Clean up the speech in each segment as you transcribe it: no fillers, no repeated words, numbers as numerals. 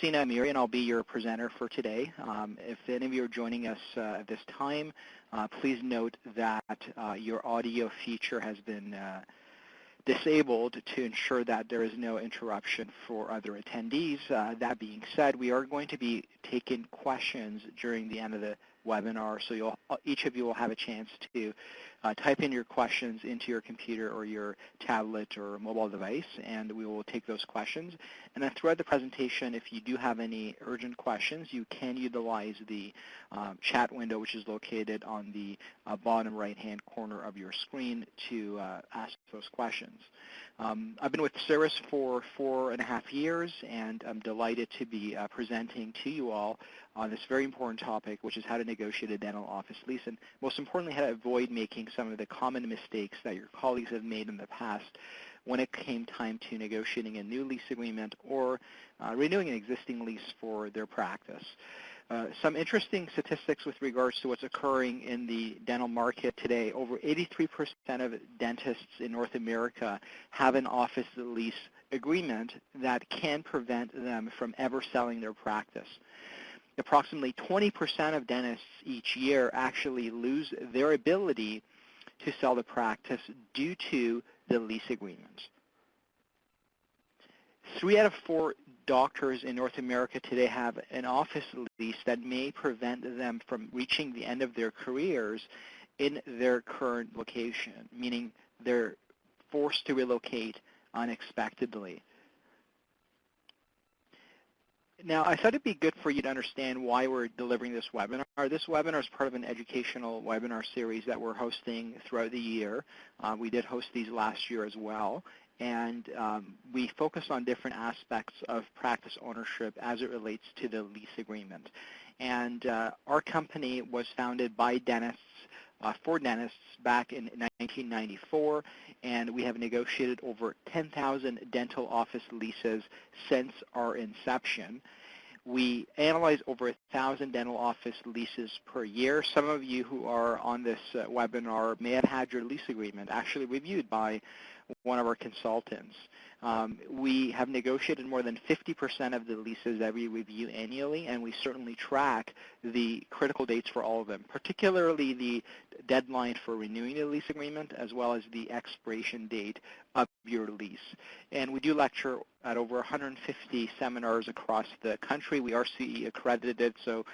Sina Amiri, and I'll be your presenter for today. If any of you are joining us at this time, please note that your audio feature has been disabled to ensure that there is no interruption for other attendees. That being said, we are going to be taking questions during the end of the webinar, so each of you will have a chance to type in your questions into your computer or your tablet or mobile device, and we will take those questions. And then throughout the presentation, if you do have any urgent questions, you can utilize the chat window, which is located on the bottom right-hand corner of your screen, to ask those questions. I've been with Cirrus for 4.5 years, and I'm delighted to be presenting to you all on this very important topic, which is how to negotiate a dental office lease, and most importantly, how to avoid making some of the common mistakes that your colleagues have made in the past when it came time to negotiating a new lease agreement or renewing an existing lease for their practice. Some interesting statistics with regards to what's occurring in the dental market today. Over 83% of dentists in North America have an office lease agreement that can prevent them from ever selling their practice. Approximately 20% of dentists each year actually lose their ability to sell the practice due to the lease agreement. 3 out of 4 doctors in North America today have an office lease that may prevent them from reaching the end of their careers in their current location, meaning they're forced to relocate unexpectedly. Now, I thought it'd be good for you to understand why we're delivering this webinar. This webinar is part of an educational webinar series that we're hosting throughout the year. We did host these last year as well. And we focus on different aspects of practice ownership as it relates to the lease agreement. And our company was founded by dentists, for dentists, back in 1994, and we have negotiated over 10,000 dental office leases since our inception. We analyze over 1,000 dental office leases per year. Some of you who are on this webinar may have had your lease agreement actually reviewed by one of our consultants. We have negotiated more than 50% of the leases that we review annually, and we certainly track the critical dates for all of them, particularly the deadline for renewing the lease agreement as well as the expiration date of your lease. And we do lecture at over 150 seminars across the country. We are CE accredited, so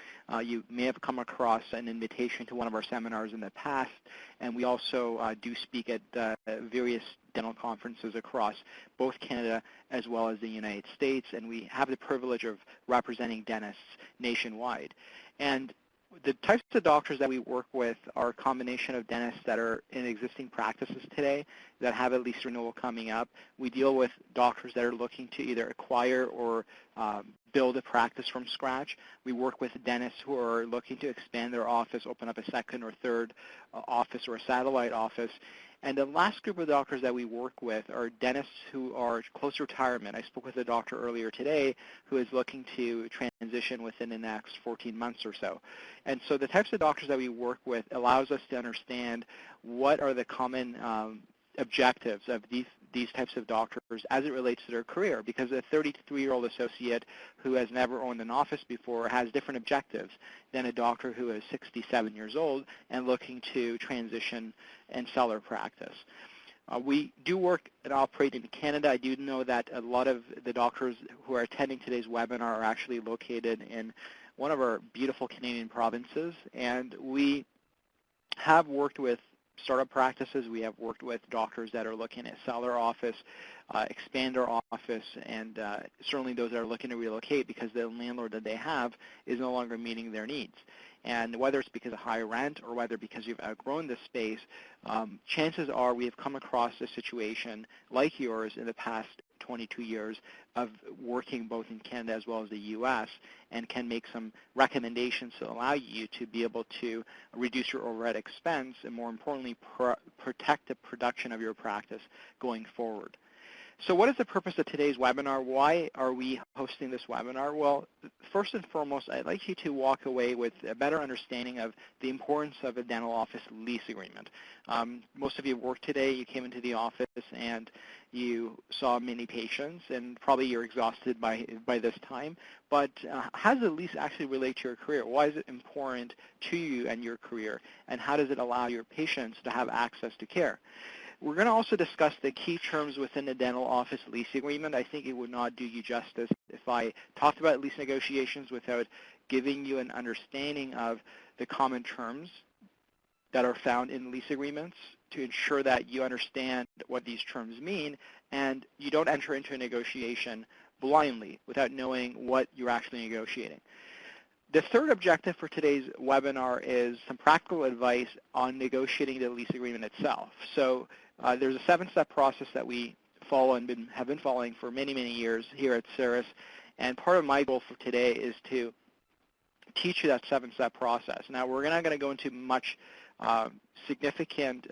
you may have come across an invitation to one of our seminars in the past, and we also do speak at various dental conferences across both Canada as well as the United States, and we have the privilege of representing dentists nationwide. And the types of doctors that we work with are a combination of dentists that are in existing practices today that have a lease renewal coming up. We deal with doctors that are looking to either acquire or build a practice from scratch. We work with dentists who are looking to expand their office, open up a second or third office or a satellite office. And the last group of doctors that we work with are dentists who are close to retirement. I spoke with a doctor earlier today who is looking to transition within the next 14 months or so. And so the types of doctors that we work with allows us to understand what are the common objectives of these types of doctors as it relates to their career, because a 33-year-old associate who has never owned an office before has different objectives than a doctor who is 67 years old and looking to transition and sell their practice. We do work and operate in Canada. I do know that a lot of the doctors who are attending today's webinar are actually located in one of our beautiful Canadian provinces, and we have worked with startup practices. We have worked with doctors that are looking to sell their office, expand their office, and certainly those that are looking to relocate because the landlord that they have is no longer meeting their needs. And whether it's because of high rent or whether because you've outgrown the space, chances are we have come across a situation like yours in the past 22 years of working both in Canada as well as the U.S. and can make some recommendations to allow you to be able to reduce your overhead expense and, more importantly, protect the production of your practice going forward. So what is the purpose of today's webinar? Why are we hosting this webinar? Well, first and foremost, I'd like you to walk away with a better understanding of the importance of a dental office lease agreement. Most of you worked today, you came into the office and you saw many patients, and probably you're exhausted by this time. But how does the lease actually relate to your career? Why is it important to you and your career? And how does it allow your patients to have access to care? We're going to also discuss the key terms within the dental office lease agreement. I think it would not do you justice if I talked about lease negotiations without giving you an understanding of the common terms that are found in lease agreements to ensure that you understand what these terms mean and you don't enter into a negotiation blindly without knowing what you're actually negotiating. The third objective for today's webinar is some practical advice on negotiating the lease agreement itself. So there's a 7-step process that we follow and have been following for many, many years here at Cirrus. And part of my goal for today is to teach you that 7-step process. Now, we're not going to go into much significant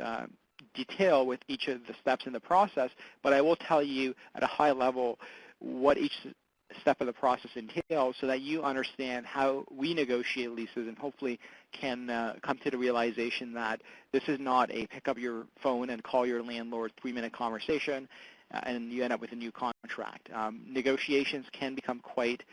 detail with each of the steps in the process, but I will tell you at a high level what each step of the process entails so that you understand how we negotiate leases and hopefully can come to the realization that this is not a pick up your phone and call your landlord 3-minute conversation and you end up with a new contract. Negotiations can become quite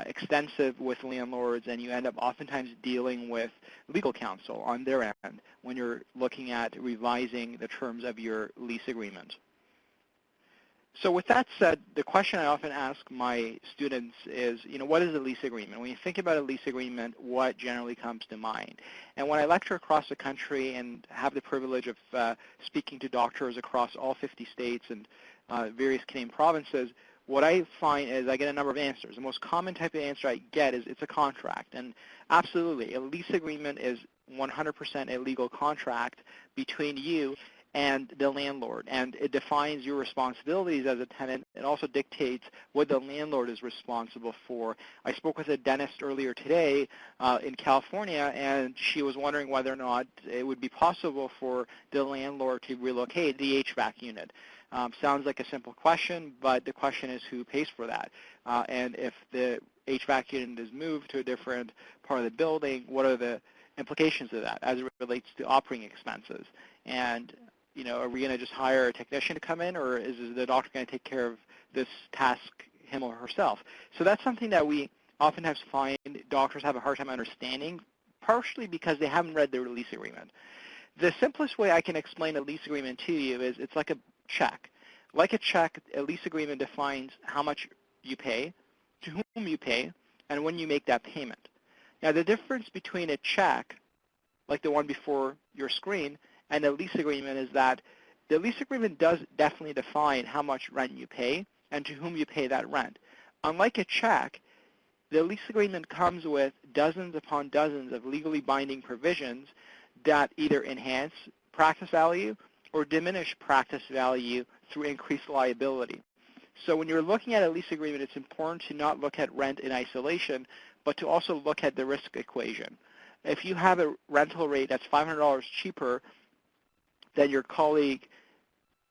extensive with landlords, and you end up oftentimes dealing with legal counsel on their end when you're looking at revising the terms of your lease agreement. So with that said, the question I often ask my students is, what is a lease agreement? When you think about a lease agreement, what generally comes to mind? And when I lecture across the country and have the privilege of speaking to doctors across all 50 states and various Canadian provinces, what I find is I get a number of answers. The most common type of answer I get is it's a contract. And absolutely, a lease agreement is 100% a legal contract between you and the landlord, and it defines your responsibilities as a tenant. It also dictates what the landlord is responsible for. I spoke with a dentist earlier today in California, and she was wondering whether or not it would be possible for the landlord to relocate the HVAC unit. Sounds like a simple question, but the question is who pays for that? And if the HVAC unit is moved to a different part of the building, what are the implications of that as it relates to operating expenses? And are we going to just hire a technician to come in, or is the doctor going to take care of this task him or herself? So that's something that we oftentimes find doctors have a hard time understanding, partially because they haven't read their lease agreement. The simplest way I can explain a lease agreement to you is it's like a check. Like a check, a lease agreement defines how much you pay, to whom you pay, and when you make that payment. Now, the difference between a check, like the one before your screen, and the lease agreement is that the lease agreement does definitely define how much rent you pay and to whom you pay that rent. Unlike a check, the lease agreement comes with dozens upon dozens of legally binding provisions that either enhance practice value or diminish practice value through increased liability. So when you're looking at a lease agreement, it's important to not look at rent in isolation, but to also look at the risk equation. If you have a rental rate that's $500 cheaper than your colleague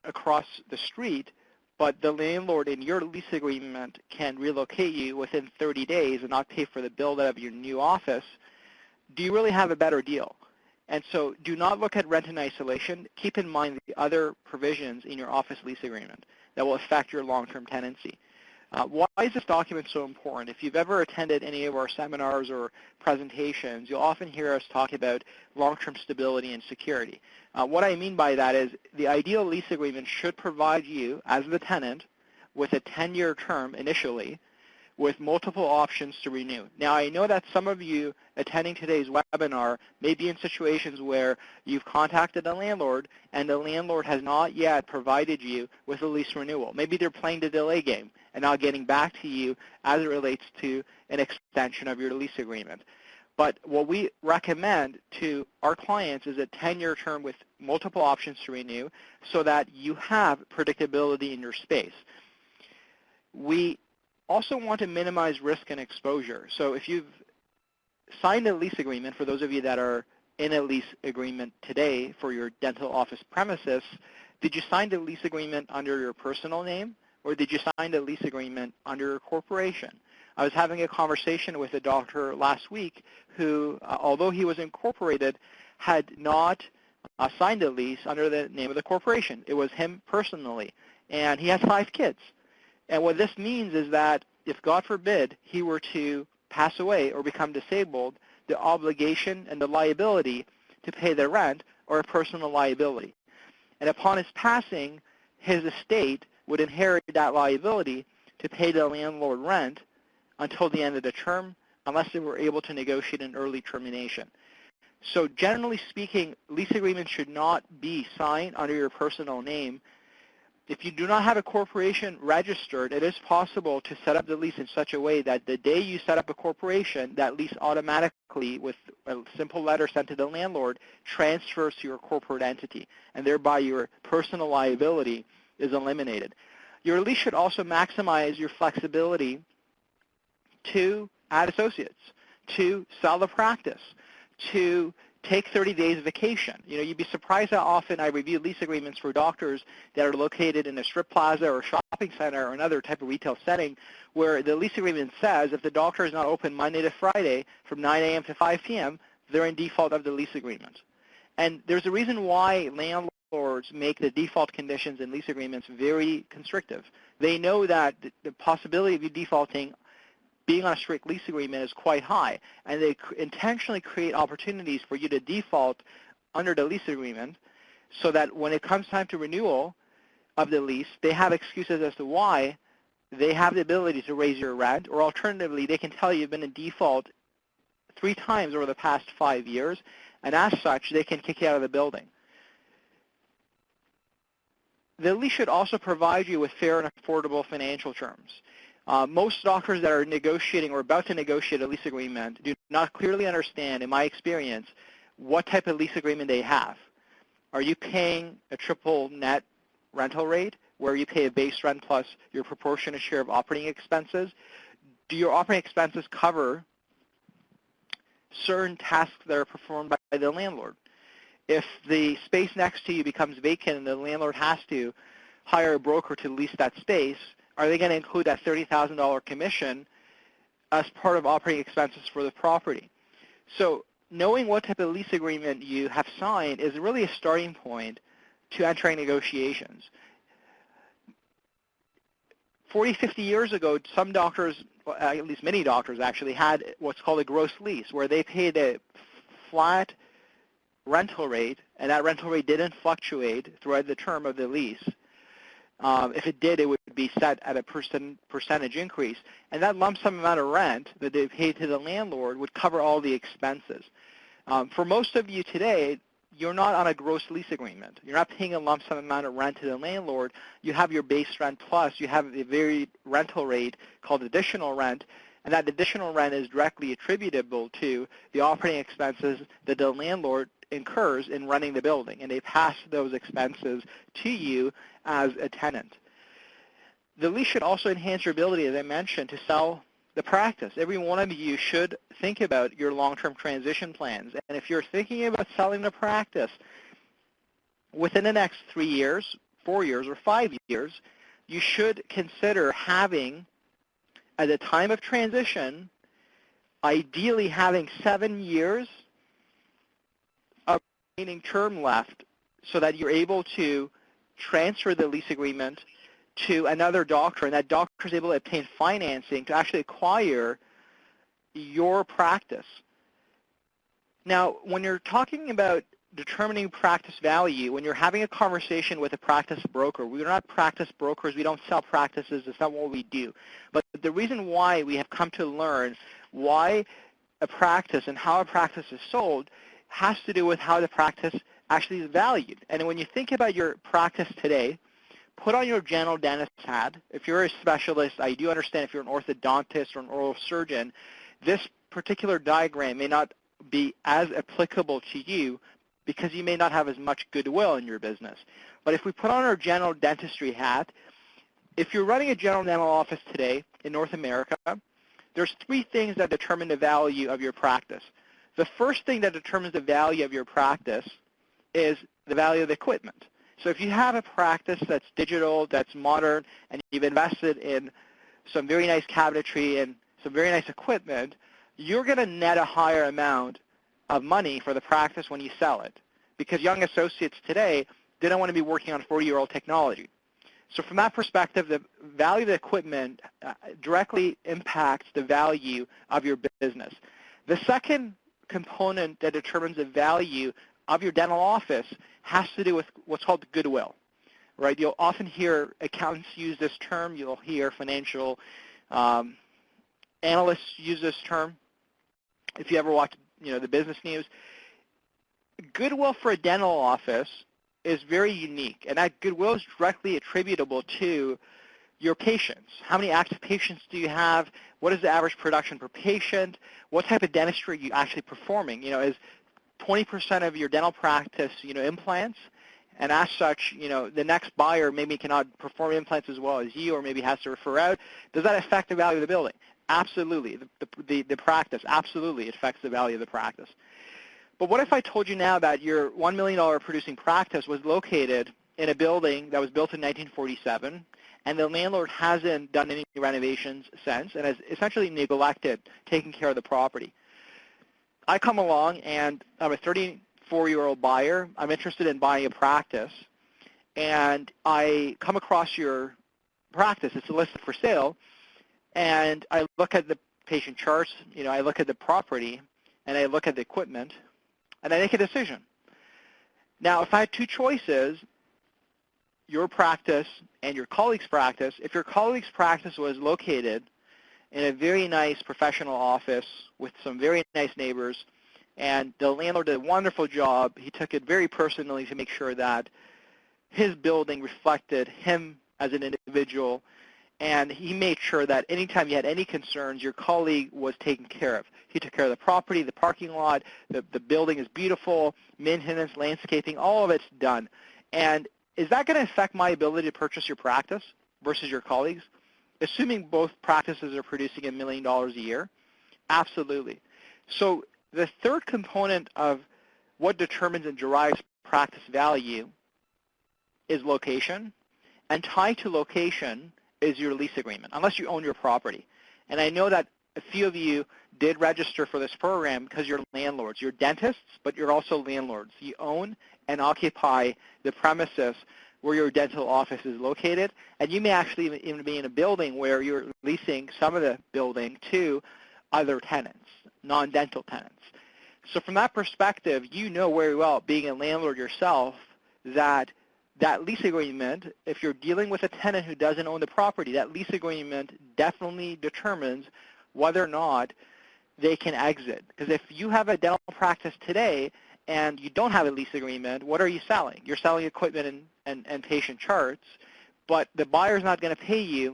across the street, but the landlord in your lease agreement can relocate you within 30 days and not pay for the build out of your new office, do you really have a better deal? And so do not look at rent in isolation. Keep in mind the other provisions in your office lease agreement that will affect your long-term tenancy. Why is this document so important? If you've ever attended any of our seminars or presentations, you'll often hear us talk about long-term stability and security. What I mean by that is the ideal lease agreement should provide you, as the tenant, with a 10-year term initially, with multiple options to renew. Now, I know that some of you attending today's webinar may be in situations where you've contacted the landlord and the landlord has not yet provided you with a lease renewal. Maybe they're playing the delay game and not getting back to you as it relates to an extension of your lease agreement. But what we recommend to our clients is a 10-year term with multiple options to renew so that you have predictability in your space. We also want to minimize risk and exposure. So if you've signed a lease agreement, for those of you that are in a lease agreement today for your dental office premises, did you sign the lease agreement under your personal name or did you sign the lease agreement under a corporation? I was having a conversation with a doctor last week who, although he was incorporated, had not signed a lease under the name of the corporation. It was him personally, and he has 5 kids. And what this means is that if, God forbid, he were to pass away or become disabled, the obligation and the liability to pay the rent are a personal liability. And upon his passing, his estate would inherit that liability to pay the landlord rent until the end of the term, unless they were able to negotiate an early termination. So generally speaking, lease agreements should not be signed under your personal name. If you do not have a corporation registered, it is possible to set up the lease in such a way that the day you set up a corporation, that lease automatically, with a simple letter sent to the landlord, transfers to your corporate entity, and thereby your personal liability is eliminated. Your lease should also maximize your flexibility to add associates, to sell the practice, to take 30 days vacation. You know, you'd be surprised how often I review lease agreements for doctors that are located in a strip plaza or a shopping center or another type of retail setting where the lease agreement says if the doctor is not open Monday to Friday from 9 a.m. to 5 p.m., they're in default of the lease agreement. And there's a reason why landlords make the default conditions in lease agreements very constrictive. They know that the possibility of you defaulting being on a strict lease agreement is quite high, and they intentionally create opportunities for you to default under the lease agreement so that when it comes time to renewal of the lease, they have excuses as to why. They have the ability to raise your rent, or alternatively, they can tell you you've been in default 3 times over the past 5 years, and as such, they can kick you out of the building. The lease should also provide you with fair and affordable financial terms. Most doctors that are negotiating or about to negotiate a lease agreement do not clearly understand, in my experience, what type of lease agreement they have. Are you paying a triple net rental rate where you pay a base rent plus your proportionate share of operating expenses? Do your operating expenses cover certain tasks that are performed by the landlord? If the space next to you becomes vacant and the landlord has to hire a broker to lease that space, are they going to include that $30,000 commission as part of operating expenses for the property? So knowing what type of lease agreement you have signed is really a starting point to entering negotiations. 40, 50 years ago, some doctors, at least many doctors actually, had what's called a gross lease, where they paid a flat rental rate, and that rental rate didn't fluctuate throughout the term of the lease. If it did, it would be set at a percentage increase. And that lump sum amount of rent that they paid to the landlord would cover all the expenses. For most of you today, you're not on a gross lease agreement. You're not paying a lump sum amount of rent to the landlord. You have your base rent plus. You have a varied rental rate called additional rent, and that additional rent is directly attributable to the operating expenses that the landlord incurs in running the building, and they pass those expenses to you as a tenant. The lease should also enhance your ability, as I mentioned, to sell the practice. Every one of you should think about your long-term transition plans, and if you're thinking about selling the practice within the next 3 years, 4 years, or 5 years, you should consider having, at the time of transition, ideally having 7 years of remaining term left so that you're able to transfer the lease agreement to another doctor, and that doctor is able to obtain financing to actually acquire your practice. Now, when you're talking about determining practice value, when you're having a conversation with a practice broker, we're not practice brokers, we don't sell practices, it's not what we do. But the reason why we have come to learn why a practice and how a practice is sold has to do with how the practice actually is valued. And when you think about your practice today, put on your general dentist hat. If you're a specialist, I do understand if you're an orthodontist or an oral surgeon, this particular diagram may not be as applicable to you because you may not have as much goodwill in your business. But if we put on our general dentistry hat, if you're running a general dental office today in North America, there's 3 things that determine the value of your practice. The first thing that determines the value of your practice is the value of the equipment. So if you have a practice that's digital, that's modern, and you've invested in some very nice cabinetry and some very nice equipment, you're going to net a higher amount of money for the practice when you sell it, because young associates today, they don't want to be working on 40-year-old technology. So from that perspective, the value of the equipment directly impacts the value of your business. The second component that determines the value of your dental office has to do with what's called goodwill, right? You'll often hear accountants use this term. You'll hear financial analysts use this term. If you ever watch, the business news, goodwill for a dental office is very unique, and that goodwill is directly attributable to your patients. How many active patients do you have? What is the average production per patient? What type of dentistry are you actually performing? Is 20% of your dental practice, implants? And as such, the next buyer maybe cannot perform implants as well as you, or maybe has to refer out. Does that affect the value of the building? Absolutely. The practice, absolutely, it affects the value of the practice. But what if I told you now that your $1 million producing practice was located in a building that was built in 1947, and the landlord hasn't done any renovations since and has essentially neglected taking care of the property? I come along, and I'm a 34-year-old buyer. I'm interested in buying a practice, and I come across your practice. It's listed for sale, and I look at the patient charts. I look at the property, and I look at the equipment, and I make a decision. Now, if I had two choices, your practice and your colleague's practice, if your colleague's practice was located in a very nice professional office with some very nice neighbors, and the landlord did a wonderful job, he took it very personally to make sure that his building reflected him as an individual, and he made sure that anytime you had any concerns, your colleague was taken care of. He took care of the property, the parking lot, the building is beautiful, maintenance, landscaping, all of it's done. And is that going to affect my ability to purchase your practice versus your colleagues? Assuming both practices are producing $1 million a year? Absolutely. So the third component of what determines and derives practice value is location. And tied to location is your lease agreement, unless you own your property. And I know that a few of you did register for this program because you're landlords. You're dentists, but you're also landlords. You own and occupy the premises where your dental office is located, and you may actually even be in a building where you're leasing some of the building to other tenants, non-dental tenants. So from that perspective, you know very well, being a landlord yourself, that lease agreement, if you're dealing with a tenant who doesn't own the property, that lease agreement definitely determines whether or not they can exit. Because if you have a dental practice today and you don't have a lease agreement, what are you selling? You're selling equipment and patient charts, but the buyer's not going to pay you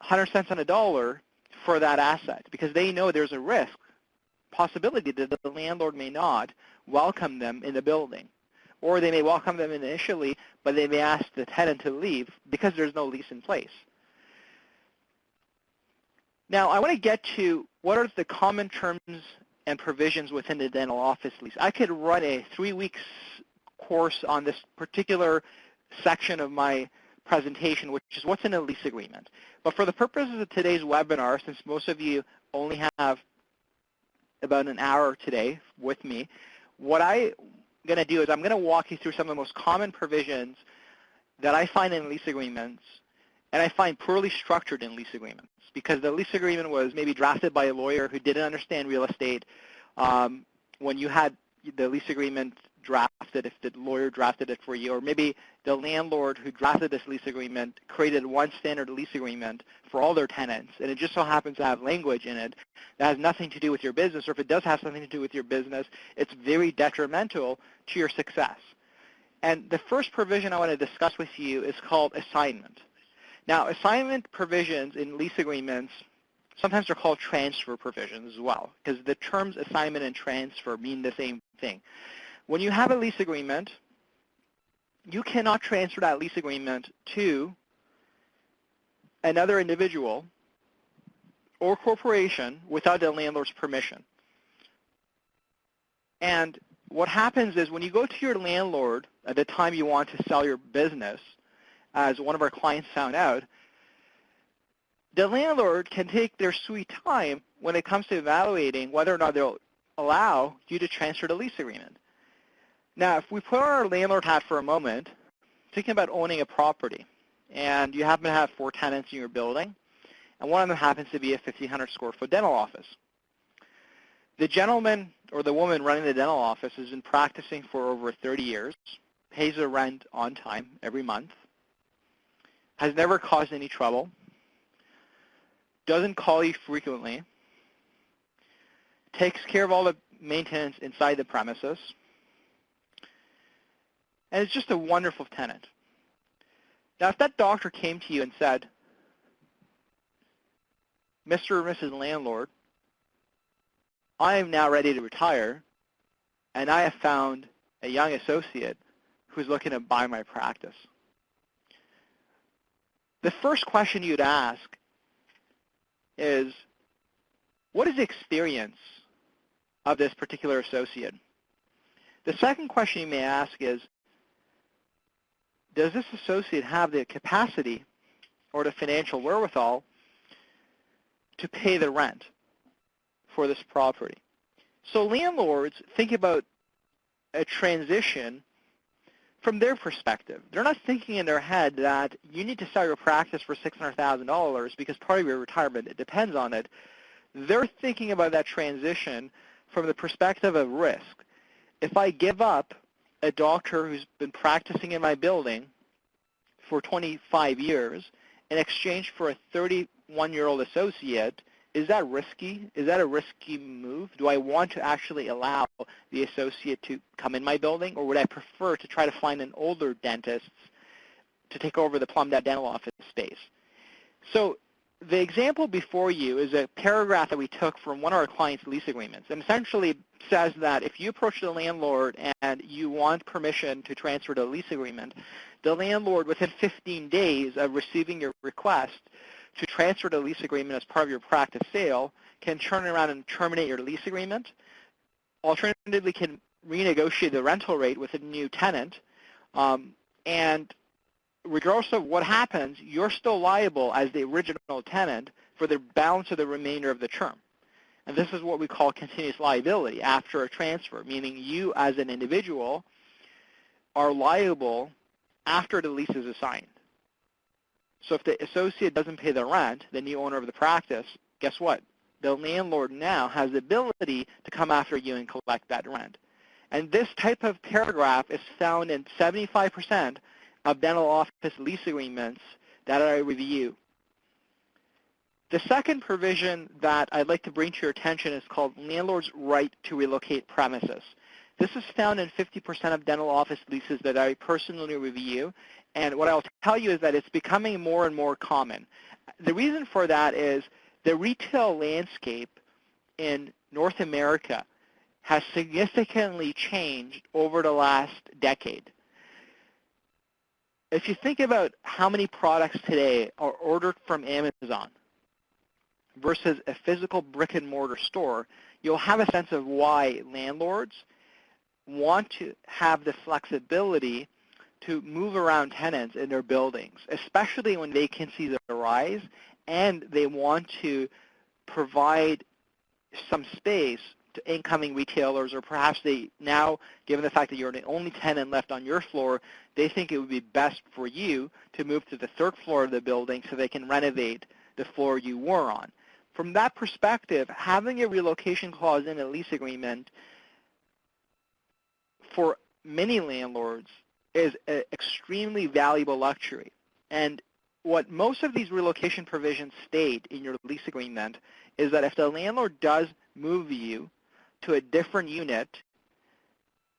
100 cents on a dollar for that asset because they know there's a risk, possibility that the landlord may not welcome them in the building. Or they may welcome them initially, but they may ask the tenant to leave because there's no lease in place. Now, I want to get to what are the common terms and provisions within the dental office lease. I could run a 3-week course on this particular section of my presentation, which is what's in a lease agreement. But for the purposes of today's webinar, since most of you only have about an hour today with me, what I'm going to do is I'm going to walk you through some of the most common provisions that I find in lease agreements, and I find poorly structured in lease agreements because the lease agreement was maybe drafted by a lawyer who didn't understand real estate. When you had the lease agreement drafted, if the lawyer drafted it for you, or maybe the landlord who drafted this lease agreement created one standard lease agreement for all their tenants, and it just so happens to have language in it that has nothing to do with your business, or if it does have something to do with your business, it's very detrimental to your success. And the first provision I want to discuss with you is called assignment. Now, assignment provisions in lease agreements, sometimes they're called transfer provisions as well, because the terms assignment and transfer mean the same thing. When you have a lease agreement, you cannot transfer that lease agreement to another individual or corporation without the landlord's permission. And what happens is when you go to your landlord at the time you want to sell your business, as one of our clients found out, the landlord can take their sweet time when it comes to evaluating whether or not they'll allow you to transfer the lease agreement. Now, if we put on our landlord hat for a moment, thinking about owning a property, and you happen to have 4 tenants in your building, and one of them happens to be a 1,500 square foot dental office. The gentleman or the woman running the dental office has been practicing for over 30 years, pays their rent on time every month, has never caused any trouble, doesn't call you frequently, takes care of all the maintenance inside the premises, and is just a wonderful tenant. Now, if that doctor came to you and said, Mr. or Mrs. Landlord, I am now ready to retire, and I have found a young associate who's looking to buy my practice, the first question you'd ask is, what is the experience of this particular associate? The second question you may ask is, does this associate have the capacity or the financial wherewithal to pay the rent for this property? So landlords think about a transition from their perspective. They're not thinking in their head that you need to sell your practice for $600,000 because part of your retirement it depends on it. They're thinking about that transition from the perspective of risk. If I give up a doctor who's been practicing in my building for 25 years in exchange for a 31-year-old associate, is that risky? Is that a risky move? Do I want to actually allow the associate to come in my building, or would I prefer to try to find an older dentist to take over the Plum Dot Dental office space? So the example before you is a paragraph that we took from one of our clients' lease agreements, and essentially says that if you approach the landlord and you want permission to transfer the lease agreement, the landlord, within 15 days of receiving your request to transfer the lease agreement as part of your practice sale, can turn around and terminate your lease agreement. Alternatively, can renegotiate the rental rate with a new tenant. And regardless of what happens, you're still liable as the original tenant for the balance of the remainder of the term. And this is what we call continuous liability after a transfer, meaning you as an individual are liable after the lease is assigned. So if the associate doesn't pay the rent, the new owner of the practice, guess what? The landlord now has the ability to come after you and collect that rent. And this type of paragraph is found in 75% of dental office lease agreements that I review. The second provision that I'd like to bring to your attention is called landlord's right to relocate premises. This is found in 50% of dental office leases that I personally review. And what I'll tell you is that it's becoming more and more common. The reason for that is the retail landscape in North America has significantly changed over the last decade. If you think about how many products today are ordered from Amazon versus a physical brick and mortar store, you'll have a sense of why landlords want to have the flexibility to move around tenants in their buildings, especially when vacancies arise and they want to provide some space to incoming retailers, or perhaps they now, given the fact that you're the only tenant left on your floor, they think it would be best for you to move to the 3rd floor of the building so they can renovate the floor you were on. From that perspective, having a relocation clause in a lease agreement for many landlords is an extremely valuable luxury. And what most of these relocation provisions state in your lease agreement is that if the landlord does move you to a different unit,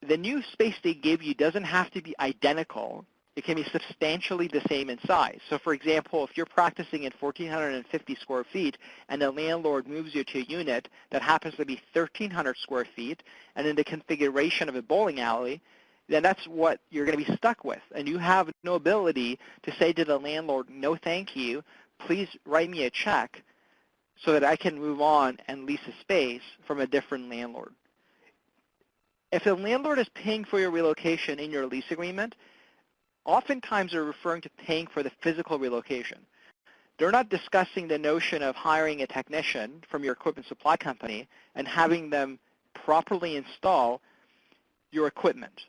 the new space they give you doesn't have to be identical. It can be substantially the same in size. So for example, if you're practicing in 1,450 square feet and the landlord moves you to a unit that happens to be 1,300 square feet and in the configuration of a bowling alley, then that's what you're going to be stuck with. And you have no ability to say to the landlord, no thank you, please write me a check so that I can move on and lease a space from a different landlord. If the landlord is paying for your relocation in your lease agreement, oftentimes they're referring to paying for the physical relocation. They're not discussing the notion of hiring a technician from your equipment supply company and having them properly install your equipment.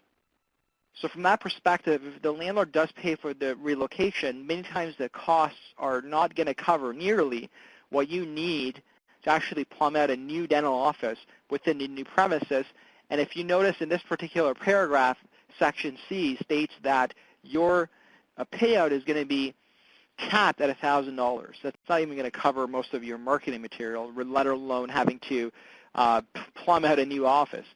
So from that perspective, if the landlord does pay for the relocation, many times the costs are not going to cover nearly what you need to actually plumb out a new dental office within the new premises. And if you notice in this particular paragraph, Section C states that your payout is going to be capped at $1,000. That's not even going to cover most of your marketing material, let alone having to plumb out a new office.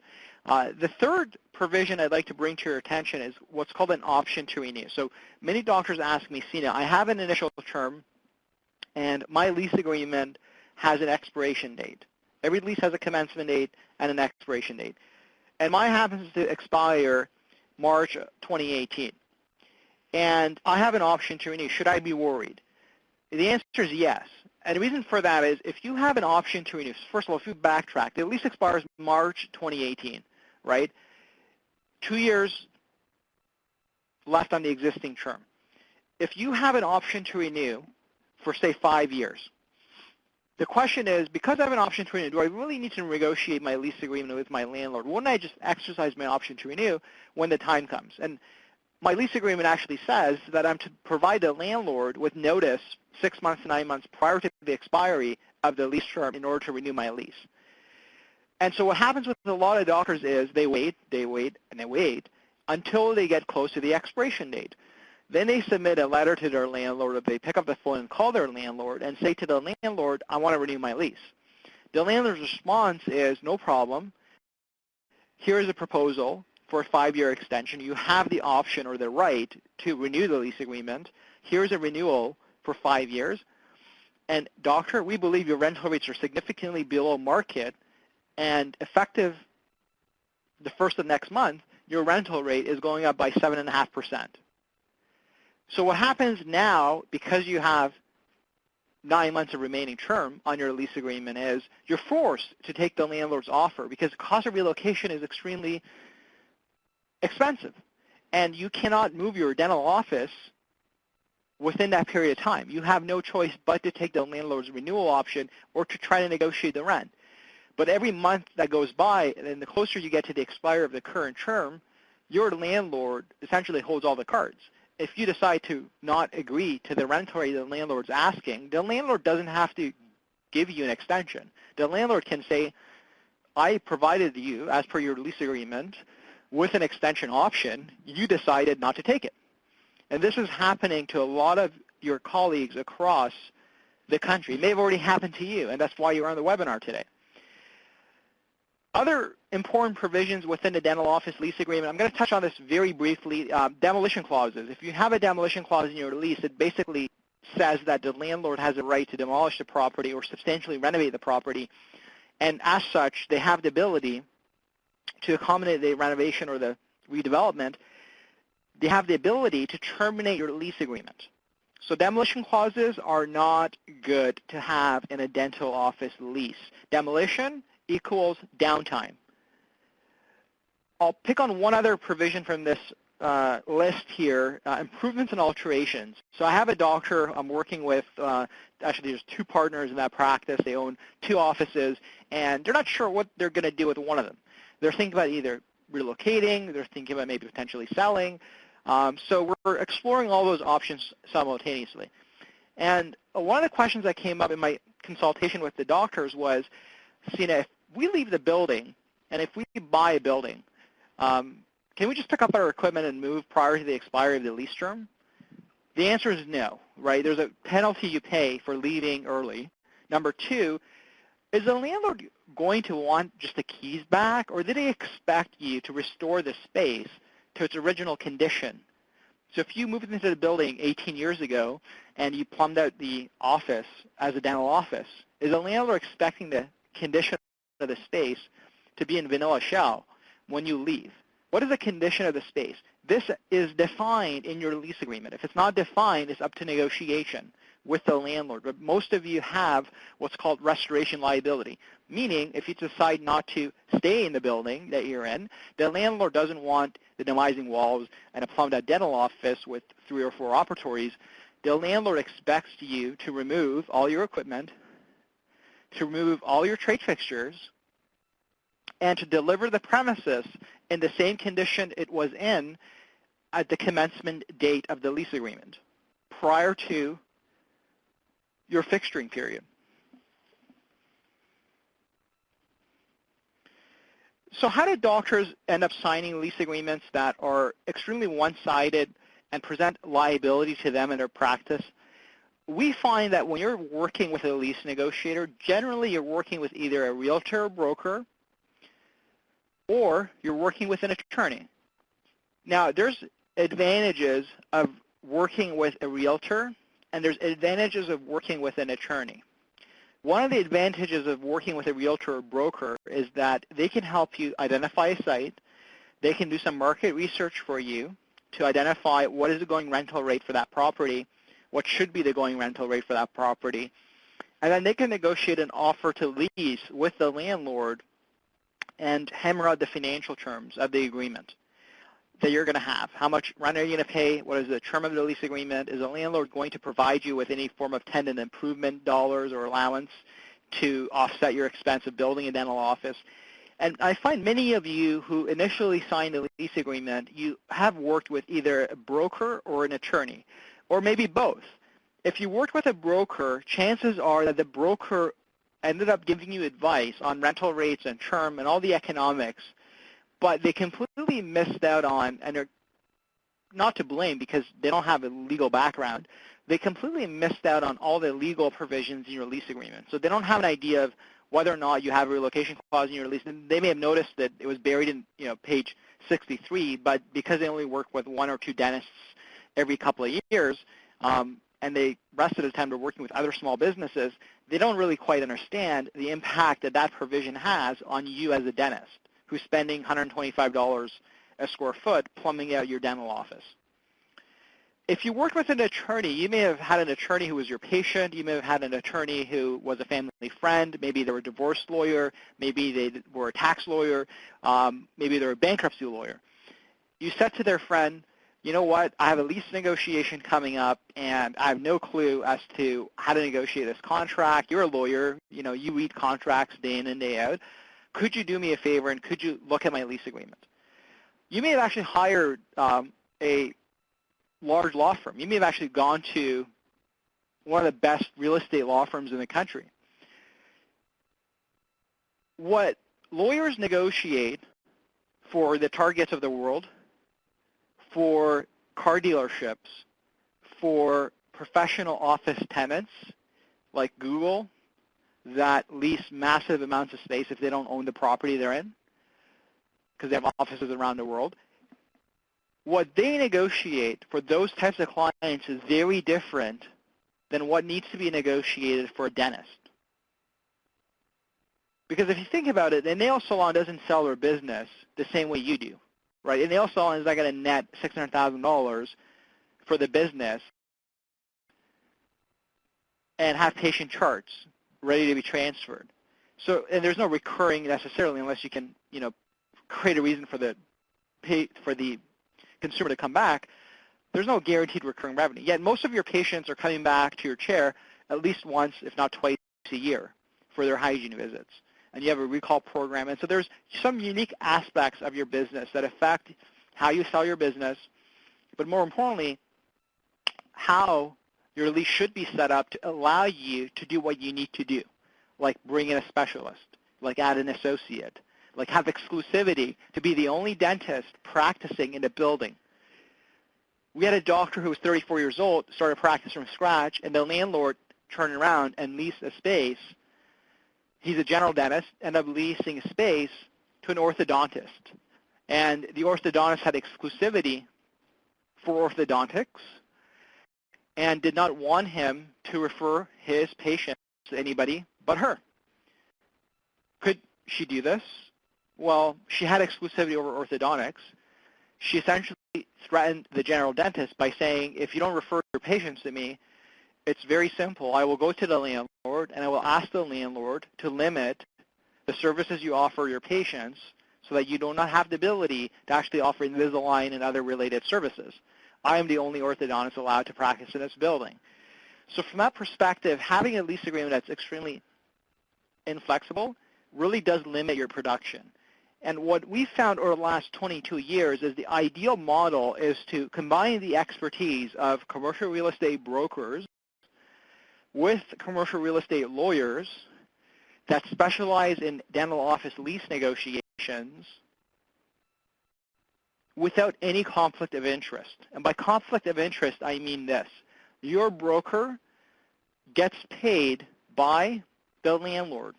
The third provision I'd like to bring to your attention is what's called an option to renew. So many doctors ask me, Sina, I have an initial term, and my lease agreement has an expiration date. Every lease has a commencement date and an expiration date. And mine happens to expire March 2018. And I have an option to renew. Should I be worried? The answer is yes. And the reason for that is if you have an option to renew, first of all, if you backtrack, the lease expires March 2018, right? 2 years left on the existing term. If you have an option to renew for, say, 5 years, the question is, because I have an option to renew, do I really need to negotiate my lease agreement with my landlord? Wouldn't I just exercise my option to renew when the time comes? And my lease agreement actually says that I'm to provide the landlord with notice 6 months to 9 months prior to the expiry of the lease term in order to renew my lease. And so what happens with a lot of doctors is they wait, and they wait until they get close to the expiration date. Then they submit a letter to their landlord, or they pick up the phone and call their landlord and say to the landlord, I want to renew my lease. The landlord's response is, no problem. Here's a proposal for a 5-year extension. You have the option or the right to renew the lease agreement. Here's a renewal for 5 years. And doctor, we believe your rental rates are significantly below market, and effective the first of next month, your rental rate is going up by 7.5%. So what happens now, because you have 9 months of remaining term on your lease agreement, is you're forced to take the landlord's offer because the cost of relocation is extremely expensive. And you cannot move your dental office within that period of time. You have no choice but to take the landlord's renewal option or to try to negotiate the rent. But every month that goes by, and the closer you get to the expiry of the current term, your landlord essentially holds all the cards. If you decide to not agree to the rental rate the landlord's asking, the landlord doesn't have to give you an extension. The landlord can say, I provided you, as per your lease agreement, with an extension option. You decided not to take it. And this is happening to a lot of your colleagues across the country. It may have already happened to you, and that's why you're on the webinar today. Other important provisions within the dental office lease agreement, I'm going to touch on this very briefly, demolition clauses. If you have a demolition clause in your lease, it basically says that the landlord has a right to demolish the property or substantially renovate the property, and as such, they have the ability to accommodate the renovation or the redevelopment. They have the ability to terminate your lease agreement. So demolition clauses are not good to have in a dental office lease. Demolition equals downtime. I'll pick on one other provision from this list here, improvements and alterations. So I have a doctor I'm working with, actually there's 2 partners in that practice. They own 2 offices, and they're not sure what they're going to do with one of them. They're thinking about either relocating, they're thinking about maybe potentially selling. So we're exploring all those options simultaneously. And one of the questions that came up in my consultation with the doctors was, Sina, if we leave the building, and if we buy a building, can we just pick up our equipment and move prior to the expiry of the lease term? The answer is no, right? There's a penalty you pay for leaving early. Number 2, is the landlord going to want just the keys back, or did they expect you to restore the space to its original condition? So if you moved into the building 18 years ago and you plumbed out the office as a dental office, is the landlord expecting the condition of the space to be in vanilla shell when you leave? What is the condition of the space? This is defined in your lease agreement. If it's not defined, it's up to negotiation with the landlord. But most of you have what's called restoration liability, meaning if you decide not to stay in the building that you're in, the landlord doesn't want the demising walls and a plumbed-out dental office with 3 or 4 operatories. The landlord expects you to remove all your equipment, to remove all your trade fixtures, and to deliver the premises in the same condition it was in at the commencement date of the lease agreement, prior to your fixturing period. So how do doctors end up signing lease agreements that are extremely one-sided and present liability to them in their practice? We find that when you're working with a lease negotiator, generally you're working with either a realtor or broker, or you're working with an attorney. Now, there's advantages of working with a realtor, and there's advantages of working with an attorney. One of the advantages of working with a realtor or broker is that they can help you identify a site. They can do some market research for you to identify what is the going rental rate for that property, what should be the going rental rate for that property, and then they can negotiate an offer to lease with the landlord and hammer out the financial terms of the agreement that you're going to have. How much rent are you going to pay? What is the term of the lease agreement? Is the landlord going to provide you with any form of tenant improvement dollars or allowance to offset your expense of building a dental office? And I find many of you who initially signed a lease agreement, you have worked with either a broker or an attorney, or maybe both. If you worked with a broker, chances are that the broker ended up giving you advice on rental rates and term and all the economics, but they completely missed out on, and they're not to blame because they don't have a legal background, they completely missed out on all the legal provisions in your lease agreement. So they don't have an idea of whether or not you have a relocation clause in your lease. And they may have noticed that it was buried in page 63, but because they only work with 1 or 2 dentists every couple of years, and the rest of the time they're working with other small businesses, they don't really quite understand the impact that that provision has on you as a dentist who's spending $125 a square foot plumbing out your dental office. If you worked with an attorney, you may have had an attorney who was your patient. You may have had an attorney who was a family friend. Maybe they were a divorce lawyer. Maybe they were a tax lawyer. Maybe they're a bankruptcy lawyer. You said to their friend, you know what, I have a lease negotiation coming up, and I have no clue as to how to negotiate this contract. You're a lawyer. You read contracts day in and day out. Could you do me a favor, and could you look at my lease agreement? You may have actually hired a large law firm. You may have actually gone to one of the best real estate law firms in the country. What lawyers negotiate for the Targets of the world, for car dealerships, for professional office tenants like Google that lease massive amounts of space if they don't own the property they're in because they have offices around the world, what they negotiate for those types of clients is very different than what needs to be negotiated for a dentist. Because if you think about it, a nail salon doesn't sell their business the same way you do, right? A nail salon is not going to net $600,000 for the business and have patient charts ready to be transferred. So, and there's no recurring necessarily unless you can, create a reason for the consumer to come back. There's no guaranteed recurring revenue. Yet most of your patients are coming back to your chair at least once, if not twice a year for their hygiene visits. And you have a recall program. And so there's some unique aspects of your business that affect how you sell your business, but more importantly, how your lease should be set up to allow you to do what you need to do, like bring in a specialist, like add an associate, like have exclusivity to be the only dentist practicing in a building. We had a doctor who was 34 years old, started practice from scratch, and the landlord turned around and leased a space. He's a general dentist, ended up leasing a space to an orthodontist. And the orthodontist had exclusivity for orthodontics and did not want him to refer his patients to anybody but her. Could she do this? Well, she had exclusivity over orthodontics. She essentially threatened the general dentist by saying, if you don't refer your patients to me, It's very simple. I will go to the landlord and I will ask the landlord to limit the services you offer your patients so that you do not have the ability to actually offer Invisalign and other related services. I am the only orthodontist allowed to practice in this building. So from that perspective, having a lease agreement that's extremely inflexible really does limit your production. And what we found over the last 22 years is the ideal model is to combine the expertise of commercial real estate brokers with commercial real estate lawyers that specialize in dental office lease negotiations without any conflict of interest. And by conflict of interest, I mean this. Your broker gets paid by the landlord.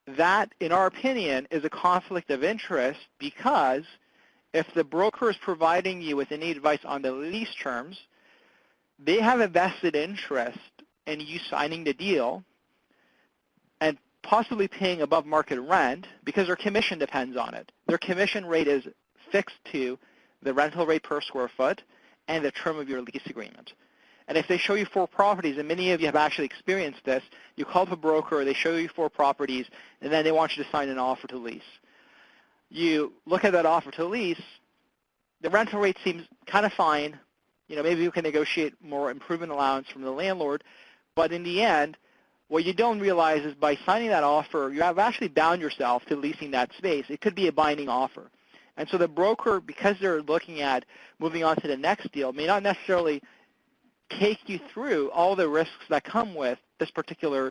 That, in our opinion, is a conflict of interest because if the broker is providing you with any advice on the lease terms, they have a vested interest in you signing the deal and possibly paying above market rent because their commission depends on it. Their commission rate is fixed to the rental rate per square foot and the term of your lease agreement. And if they show you 4 properties, and many of you have actually experienced this, you call up a broker, they show you 4 properties, and then they want you to sign an offer to lease. You look at that offer to lease, the rental rate seems kind of fine. You know, maybe you can negotiate more improvement allowance from the landlord, but in the end, what you don't realize is by signing that offer, you have actually bound yourself to leasing that space. It could be a binding offer. And so the broker, because they're looking at moving on to the next deal, may not necessarily take you through all the risks that come with this particular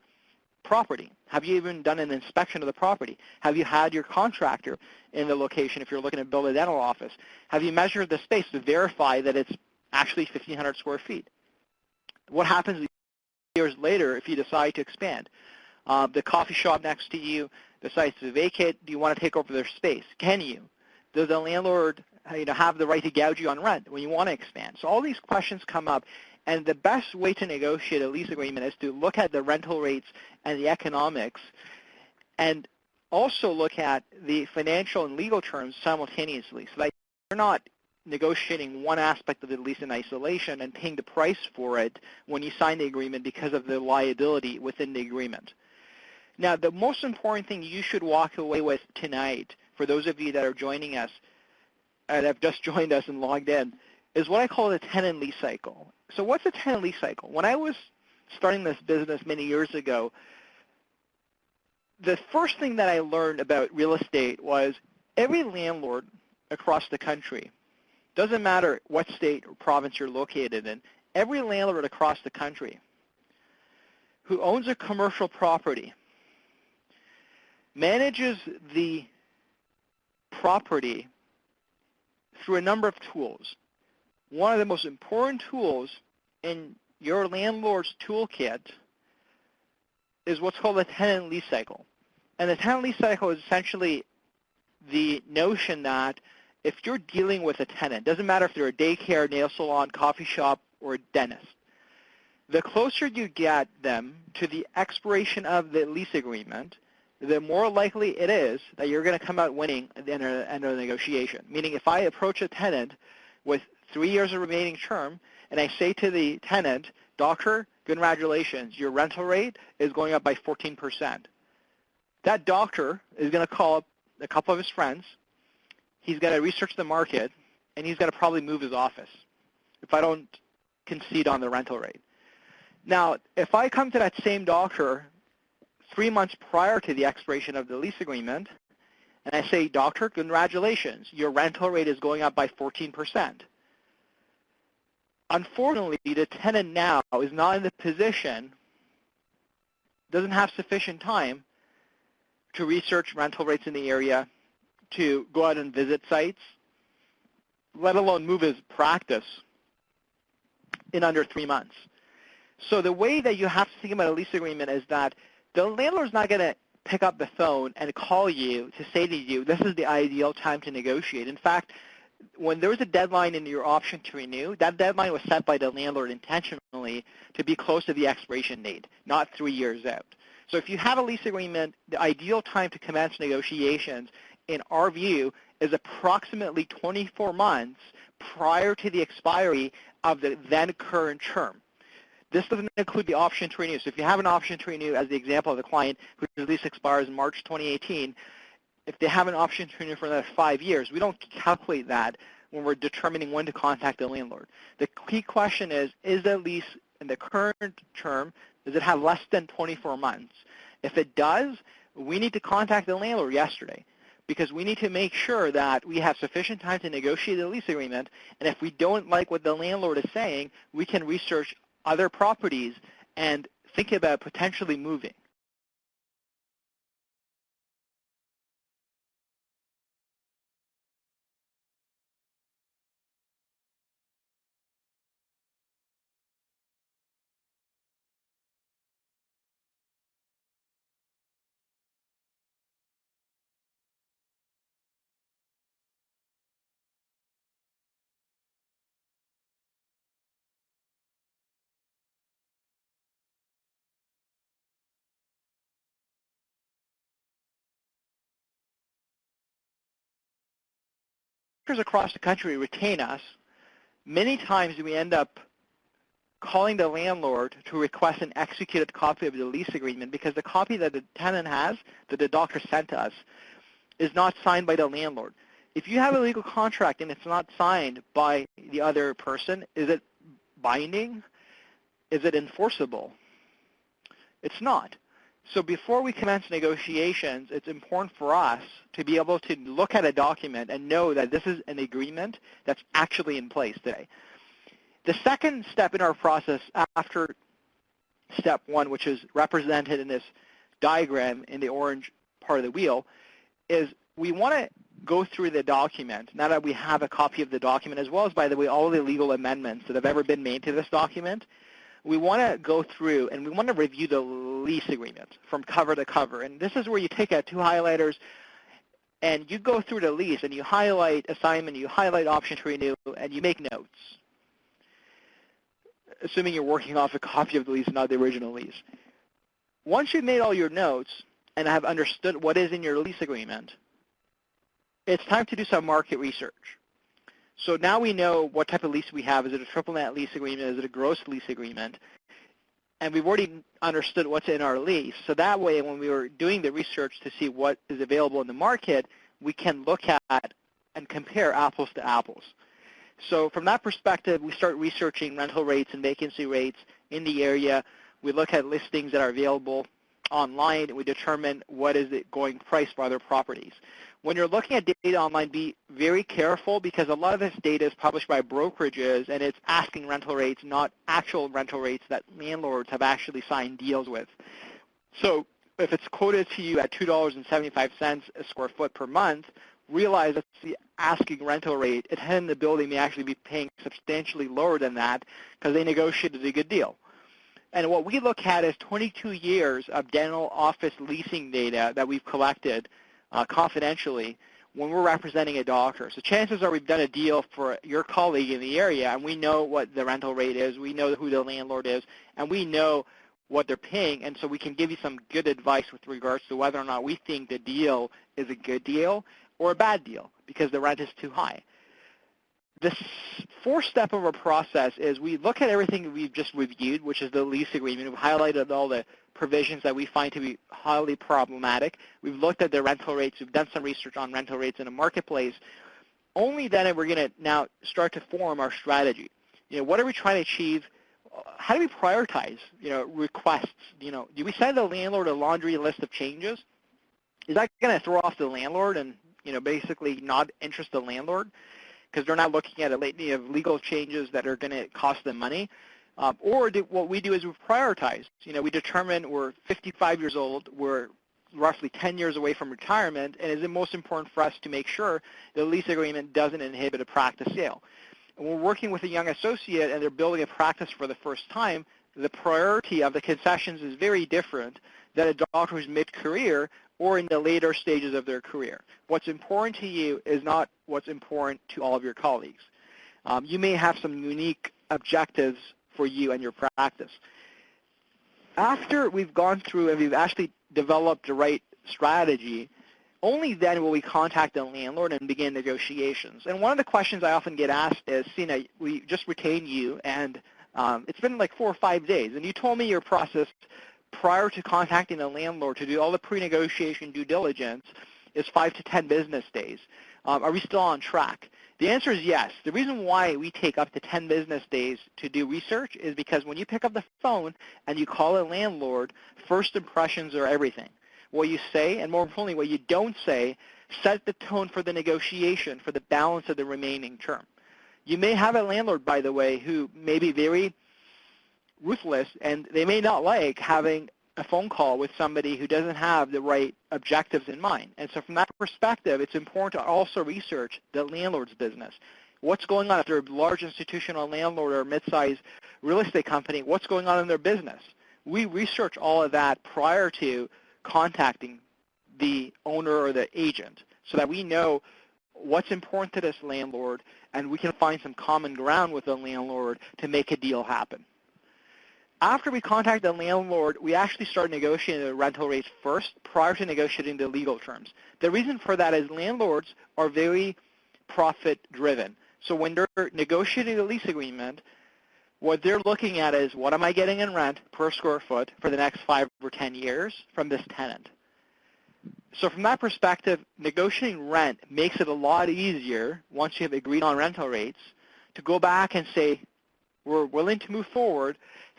property. Have you even done an inspection of the property? Have you had your contractor in the location if you're looking to build a dental office? Have you measured the space to verify that it's actually 1,500 square feet? What happens years later if you decide to expand? The coffee shop next to you decides to vacate. Do you want to take over their space? Can you? Does the landlord have the right to gouge you on rent when you want to expand? So all these questions come up, and the best way to negotiate a lease agreement is to look at the rental rates and the economics, and also look at the financial and legal terms simultaneously so that you're not negotiating one aspect of the lease in isolation and paying the price for it when you sign the agreement because of the liability within the agreement. Now, the most important thing you should walk away with tonight, for those of you that are joining us and have just joined us and logged in, is what I call the tenant lease cycle. So what's a tenant lease cycle? When I was starting this business many years ago, the first thing that I learned about real estate was every landlord across the country, doesn't matter what state or province you're located in, every landlord across the country who owns a commercial property manages the property through a number of tools. One of the most important tools in your landlord's toolkit is what's called a tenant lease cycle. And the tenant lease cycle is essentially the notion that if you're dealing with a tenant, doesn't matter if they're a daycare, nail salon, coffee shop, or a dentist, the closer you get them to the expiration of the lease agreement, the more likely it is that you're going to come out winning at the end of the negotiation. Meaning if I approach a tenant with 3 years of remaining term, and I say to the tenant, doctor, congratulations, your rental rate is going up by 14%. That doctor is going to call up a couple of his friends. He's got to research the market, and he's got to probably move his office if I don't concede on the rental rate. Now, if I come to that same doctor 3 months prior to the expiration of the lease agreement, and I say, doctor, congratulations, your rental rate is going up by 14%. Unfortunately, the tenant now is not in the position, doesn't have sufficient time to research rental rates in the area, to go out and visit sites, let alone move his practice in under 3 months. So the way that you have to think about a lease agreement is that the landlord's not going to pick up the phone and call you to say to you, this is the ideal time to negotiate. In fact, when there was a deadline in your option to renew, that deadline was set by the landlord intentionally to be close to the expiration date, not 3 years out. So if you have a lease agreement, the ideal time to commence negotiations, in our view, is approximately 24 months prior to the expiry of the then current term. This doesn't include the option to renew. So if you have an option to renew, as the example of the client whose lease expires in March 2018, if they have an option to renew for another 5 years, we don't calculate that when we're determining when to contact the landlord. The key question is the lease in the current term, does it have less than 24 months? If it does, we need to contact the landlord yesterday, because we need to make sure that we have sufficient time to negotiate the lease agreement, and if we don't like what the landlord is saying, we can research other properties and think about potentially moving. Across the country retain us. Many times we end up calling the landlord to request an executed copy of the lease agreement, because the copy that the tenant has, that the doctor sent us, is not signed by the landlord. If you have a legal contract and it's not signed by the other person, is it binding? Is it enforceable? It's not. So before we commence negotiations, it's important for us to be able to look at a document and know that this is an agreement that's actually in place today. The second step in our process after step one, which is represented in this diagram in the orange part of the wheel, is we want to go through the document, now that we have a copy of the document, as well as, by the way, all the legal amendments that have ever been made to this document. We want to go through and we want to review the lease agreement from cover to cover. And this is where you take out two highlighters and you go through the lease and you highlight assignment, you highlight option to renew, and you make notes, assuming you're working off a copy of the lease, not the original lease. Once you've made all your notes and have understood what is in your lease agreement, it's time to do some market research. So now we know what type of lease we have. Is it a triple net lease agreement? Is it a gross lease agreement? And we've already understood what's in our lease. So that way, when we were doing the research to see what is available in the market, we can look at and compare apples to apples. So from that perspective, we start researching rental rates and vacancy rates in the area. We look at listings that are available online, and we determine what is the going price for other properties. When you're looking at data online, be very careful, because a lot of this data is published by brokerages, and it's asking rental rates, not actual rental rates that landlords have actually signed deals with. So if it's quoted to you at $2.75 a square foot per month, realize that's the asking rental rate. A tenant in the building may actually be paying substantially lower than that because they negotiated a good deal. And what we look at is 22 years of dental office leasing data that we've collected confidentially when we're representing a doctor. So chances are we've done a deal for your colleague in the area, and we know what the rental rate is, we know who the landlord is, and we know what they're paying, and so we can give you some good advice with regards to whether or not we think the deal is a good deal or a bad deal because the rent is too high. The fourth step of our process is we look at everything we've just reviewed, which is the lease agreement. We've highlighted all the provisions that we find to be highly problematic. We've looked at the rental rates. We've done some research on rental rates in the marketplace. Only then we're going to now start to form our strategy. What are we trying to achieve? How do we prioritize, requests? Do we send the landlord a laundry list of changes? Is that going to throw off the landlord and, basically not interest the landlord because they're not looking at a litany of legal changes that are going to cost them money? What we do is we prioritize. We determine we're 55 years old, we're roughly 10 years away from retirement, and is it most important for us to make sure the lease agreement doesn't inhibit a practice sale? And we're working with a young associate and they're building a practice for the first time, the priority of the concessions is very different than a doctor who's mid-career or in the later stages of their career. What's important to you is not what's important to all of your colleagues. You may have some unique objectives for you and your practice. After we've gone through and we've actually developed the right strategy, only then will we contact the landlord and begin negotiations. And one of the questions I often get asked is, Sina, we just retained you, and It's been like 4 or 5 days, and you told me your process prior to contacting the landlord to do all the pre-negotiation due diligence is 5 to 10 business days. Are we still on track? The answer is yes. The reason why we take up to 10 business days to do research is because when you pick up the phone and you call a landlord, first impressions are everything. What you say, and more importantly, what you don't say, set the tone for the negotiation for the balance of the remaining term. You may have a landlord, by the way, who may be very ruthless, and they may not like having a phone call with somebody who doesn't have the right objectives in mind. And so from that perspective, it's important to also research the landlord's business. What's going on if they're a large institutional landlord or a mid-sized real estate company? What's going on in their business? We research all of that prior to contacting the owner or the agent so that we know what's important to this landlord and we can find some common ground with the landlord to make a deal happen. After we contact the landlord, we actually start negotiating the rental rates first prior to negotiating the legal terms. The reason for that is landlords are very profit-driven. So when they're negotiating a lease agreement, what they're looking at is what am I getting in rent per square foot for the next 5 or 10 years from this tenant. So from that perspective, negotiating rent makes it a lot easier once you have agreed on rental rates to go back and say, we're willing to move forward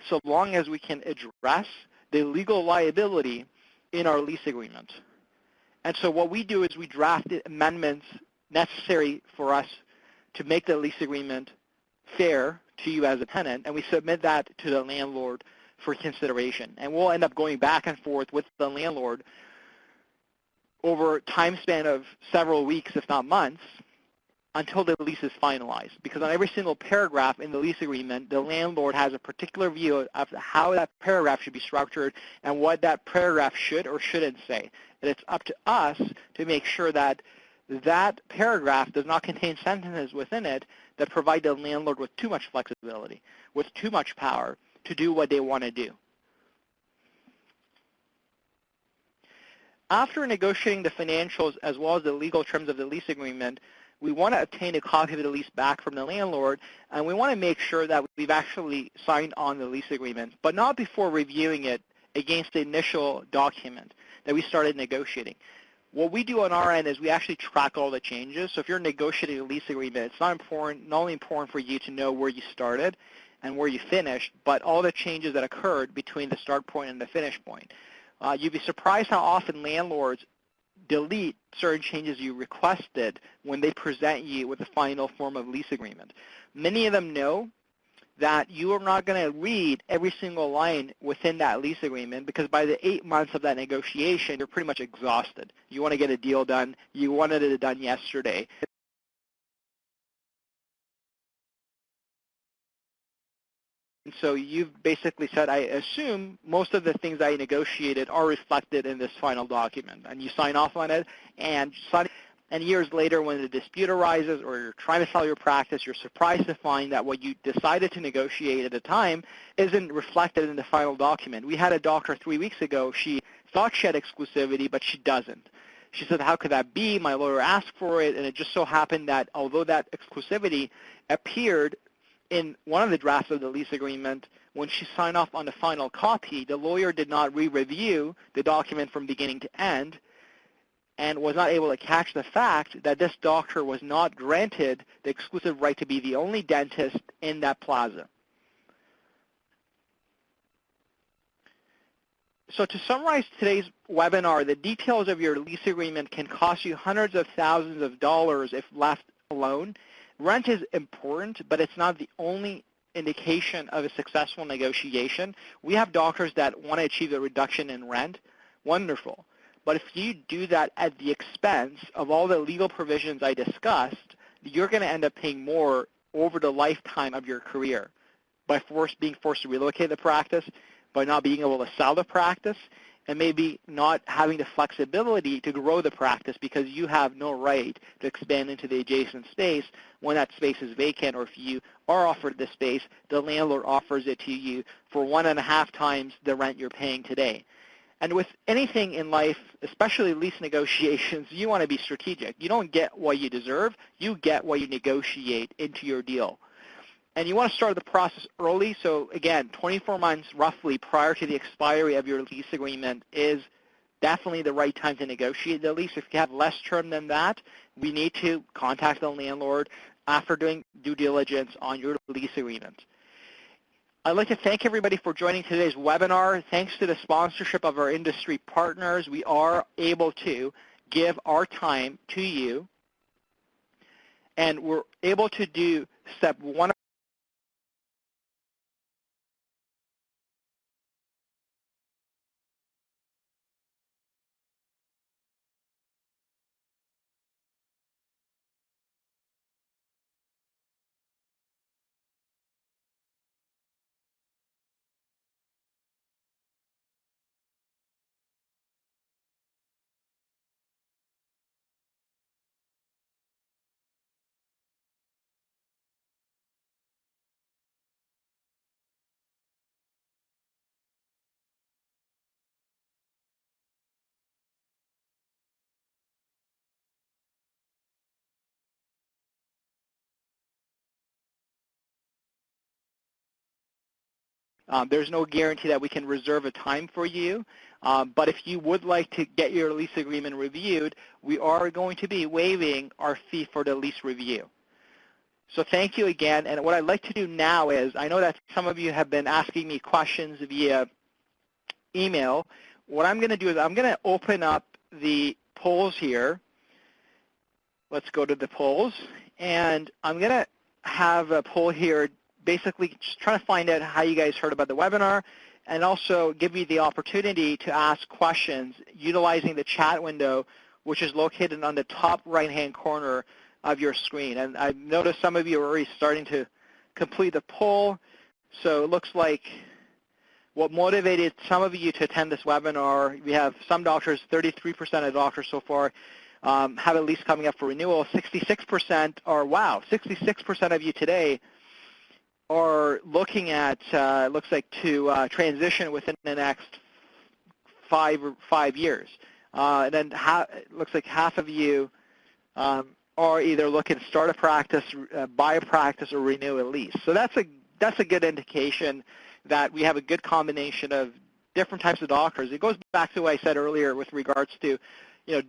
so long as we can address the legal liability in our lease agreement. And so what we do is we draft amendments necessary for us to make the lease agreement fair to you as a tenant, and we submit that to the landlord for consideration. And we'll end up going back and forth with the landlord over a time span of several weeks, if not months, until the lease is finalized. Because on every single paragraph in the lease agreement, the landlord has a particular view of how that paragraph should be structured and what that paragraph should or shouldn't say. And it's up to us to make sure that that paragraph does not contain sentences within it that provide the landlord with too much flexibility, with too much power to do what they want to do. After negotiating the financials as well as the legal terms of the lease agreement, we want to obtain a copy of the lease back from the landlord, and we want to make sure that we've actually signed on the lease agreement, but not before reviewing it against the initial document that we started negotiating. What we do on our end is we actually track all the changes. So if you're negotiating a lease agreement, it's not only important for you to know where you started and where you finished, but all the changes that occurred between the start point and the finish point. You'd be surprised how often landlords delete certain changes you requested when they present you with the final form of lease agreement. Many of them know that you are not going to read every single line within that lease agreement because by the 8 months of that negotiation, you're pretty much exhausted. You want to get a deal done. You wanted it done yesterday. And so you've basically said, I assume most of the things I negotiated are reflected in this final document. And you sign off on it, and years later when the dispute arises or you're trying to sell your practice, you're surprised to find that what you decided to negotiate at the time isn't reflected in the final document. We had a doctor 3 weeks ago. She thought she had exclusivity, but she doesn't. She said, how could that be? My lawyer asked for it, and it just so happened that although that exclusivity appeared in one of the drafts of the lease agreement, when she signed off on the final copy, the lawyer did not re-review the document from beginning to end and was not able to catch the fact that this doctor was not granted the exclusive right to be the only dentist in that plaza. So to summarize today's webinar, the details of your lease agreement can cost you hundreds of thousands of dollars if left alone. Rent is important, but it's not the only indication of a successful negotiation. We have doctors that want to achieve a reduction in rent. Wonderful. But if you do that at the expense of all the legal provisions I discussed, you're going to end up paying more over the lifetime of your career by being forced to relocate the practice, by not being able to sell the practice, and maybe not having the flexibility to grow the practice because you have no right to expand into the adjacent space when that space is vacant, or if you are offered the space, the landlord offers it to you for 1.5 times the rent you're paying today. And with anything in life, especially lease negotiations, you want to be strategic. You don't get what you deserve. You get what you negotiate into your deal. And you want to start the process early. So again, 24 months roughly prior to the expiry of your lease agreement is definitely the right time to negotiate the lease. If you have less term than that, we need to contact the landlord after doing due diligence on your lease agreement. I'd like to thank everybody for joining today's webinar. Thanks to the sponsorship of our industry partners, we are able to give our time to you, and we're able to do step 1. There's no guarantee that we can reserve a time for you, but if you would like to get your lease agreement reviewed, we are going to be waiving our fee for the lease review. So thank you again, and what I'd like to do now is, I know that some of you have been asking me questions via email. What I'm going to do is I'm going to open up the polls here. Let's go to the polls, and I'm going to have a poll here basically just trying to find out how you guys heard about the webinar, and also give you the opportunity to ask questions utilizing the chat window, which is located on the top right-hand corner of your screen. And I've noticed some of you are already starting to complete the poll, so it looks like what motivated some of you to attend this webinar, we have some doctors, 33% of doctors so far, have a lease coming up for renewal. 66% are, wow, 66% of you today are looking at, looks like, to transition within the next 5 years. And then it looks like half of you are either looking to start a practice, buy a practice, or renew a lease. So that's a good indication that we have a good combination of different types of doctors. It goes back to what I said earlier with regards to,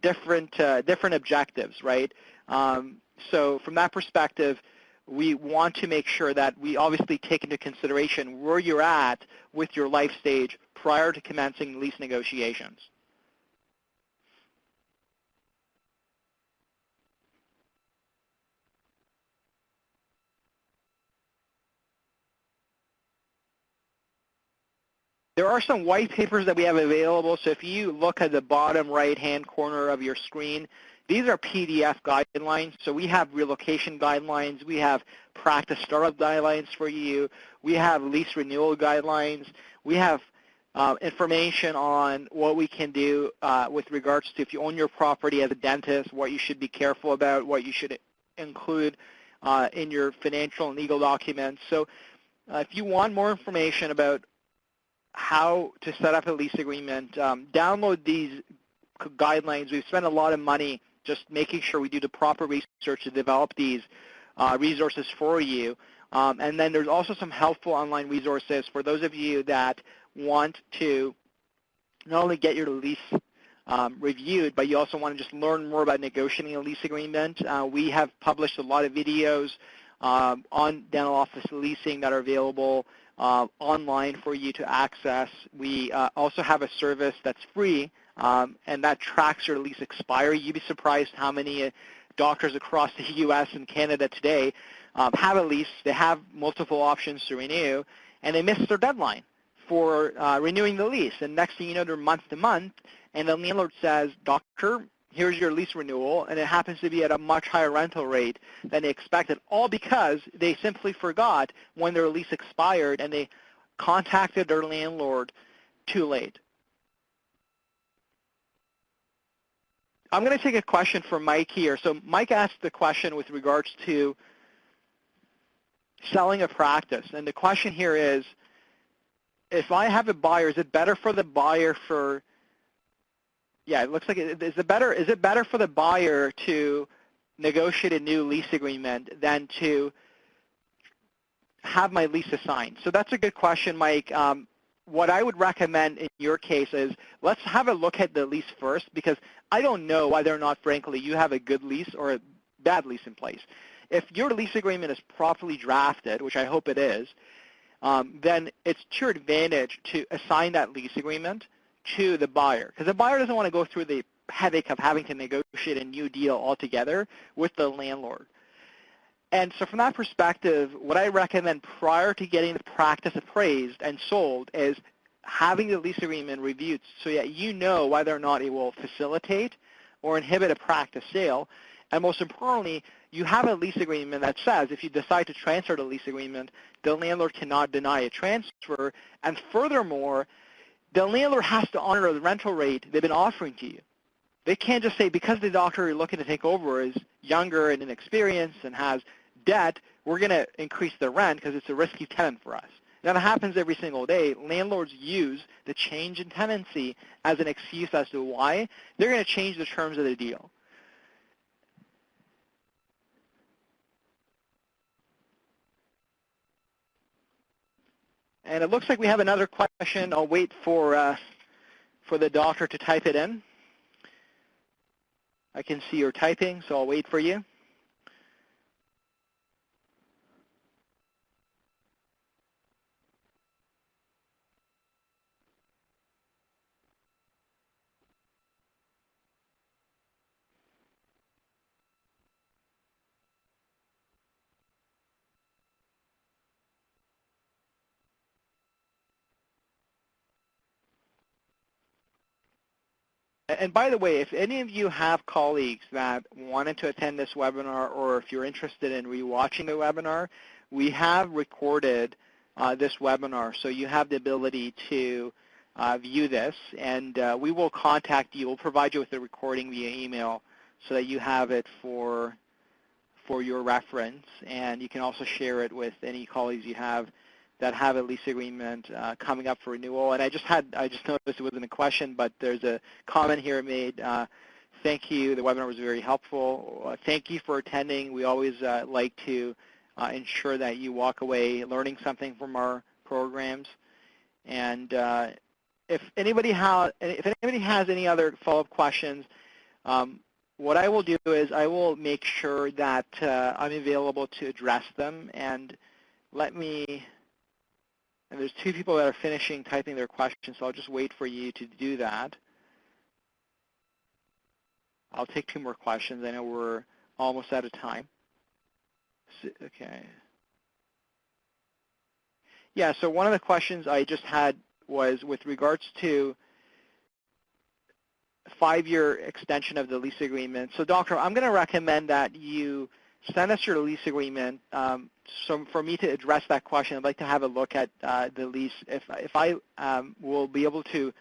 different objectives, right? So from that perspective, we want to make sure that we obviously take into consideration where you're at with your life stage prior to commencing lease negotiations. There are some white papers that we have available, so if you look at the bottom right-hand corner of your screen, these are PDF guidelines. So we have relocation guidelines, we have practice startup guidelines for you, we have lease renewal guidelines, we have information on what we can do with regards to if you own your property as a dentist, what you should be careful about, what you should include in your financial and legal documents. So if you want more information about how to set up a lease agreement, download these guidelines. We've spent a lot of money just making sure we do the proper research to develop these resources for you. And then there's also some helpful online resources for those of you that want to not only get your lease reviewed, but you also want to just learn more about negotiating a lease agreement. We have published a lot of videos on dental office leasing that are available online for you to access. We also have a service that's free, and that tracks your lease expiry. You'd be surprised how many doctors across the U.S. and Canada today have a lease, they have multiple options to renew, and they miss their deadline for renewing the lease. And next thing you know, they're month to month, and the landlord says, "Doctor, here's your lease renewal," and it happens to be at a much higher rental rate than they expected, all because they simply forgot when their lease expired and they contacted their landlord too late. I'm going to take a question from Mike here. So Mike asked the question with regards to selling a practice, and the question here is, if I have a buyer, is it better for the buyer for, yeah, it looks like is it better for the buyer to negotiate a new lease agreement than to have my lease assigned? So that's a good question, Mike. What I would recommend in your case is let's have a look at the lease first, because I don't know whether or not, frankly, you have a good lease or a bad lease in place. If your lease agreement is properly drafted, which I hope it is, then it's to your advantage to assign that lease agreement to the buyer, because the buyer doesn't want to go through the headache of having to negotiate a new deal altogether with the landlord. And so from that perspective, what I recommend prior to getting the practice appraised and sold is having the lease agreement reviewed so that you know whether or not it will facilitate or inhibit a practice sale. And most importantly, you have a lease agreement that says if you decide to transfer the lease agreement, the landlord cannot deny a transfer. And furthermore, the landlord has to honor the rental rate they've been offering to you. They can't just say, because the doctor you're looking to take over is younger and inexperienced and has debt, we're going to increase the rent because it's a risky tenant for us. Now, that happens every single day. Landlords use the change in tenancy as an excuse as to why they're going to change the terms of the deal. And it looks like we have another question. I'll wait for the doctor to type it in. I can see you're typing, so I'll wait for you. And by the way, if any of you have colleagues that wanted to attend this webinar, or if you're interested in rewatching the webinar, we have recorded this webinar, so you have the ability to view this, and we will contact you. We'll provide you with the recording via email so that you have it for your reference, and you can also share it with any colleagues you have that have a lease agreement coming up for renewal. And I just noticed it wasn't a question, but there's a comment here made. Thank you. The webinar was very helpful. Thank you for attending. We always like to ensure that you walk away learning something from our programs. And if anybody has any other follow-up questions, what I will do is I will make sure that I'm available to address them. And there's two people that are finishing typing their questions, so I'll just wait for you to do that. I'll take two more questions. I know we're almost out of time. Okay. Yeah, so one of the questions I just had was with regards to 5-year extension of the lease agreement. So, doctor, I'm going to recommend that you send us your lease agreement. So for me to address that question, I'd like to have a look at the lease. If I will be able to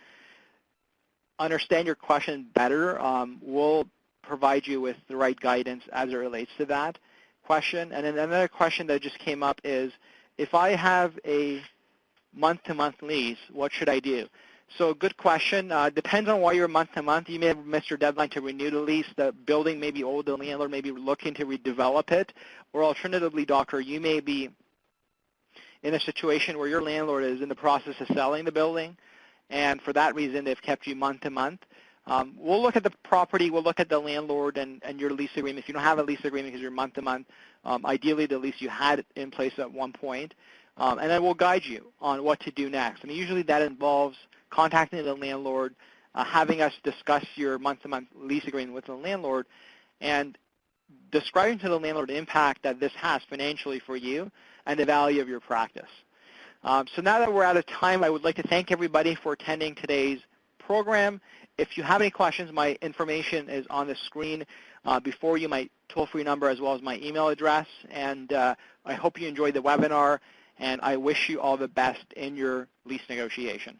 understand your question better, we'll provide you with the right guidance as it relates to that question. And then another question that just came up is, if I have a month-to-month lease, what should I do? So good question. Depends on why you're month-to-month. You may have missed your deadline to renew the lease. The building may be old. The landlord may be looking to redevelop it. Or alternatively, doctor, you may be in a situation where your landlord is in the process of selling the building, and for that reason, they've kept you month-to-month. We'll look at the property. We'll look at the landlord and your lease agreement. If you don't have a lease agreement because you're month-to-month, ideally the lease you had in place at one point, and then we'll guide you on what to do next. I mean, usually that involves contacting the landlord, having us discuss your month-to-month lease agreement with the landlord, and describing to the landlord the impact that this has financially for you and the value of your practice. So now that we're out of time, I would like to thank everybody for attending today's program. If you have any questions, my information is on the screen before you, my toll-free number as well as my email address. And I hope you enjoyed the webinar, and I wish you all the best in your lease negotiation.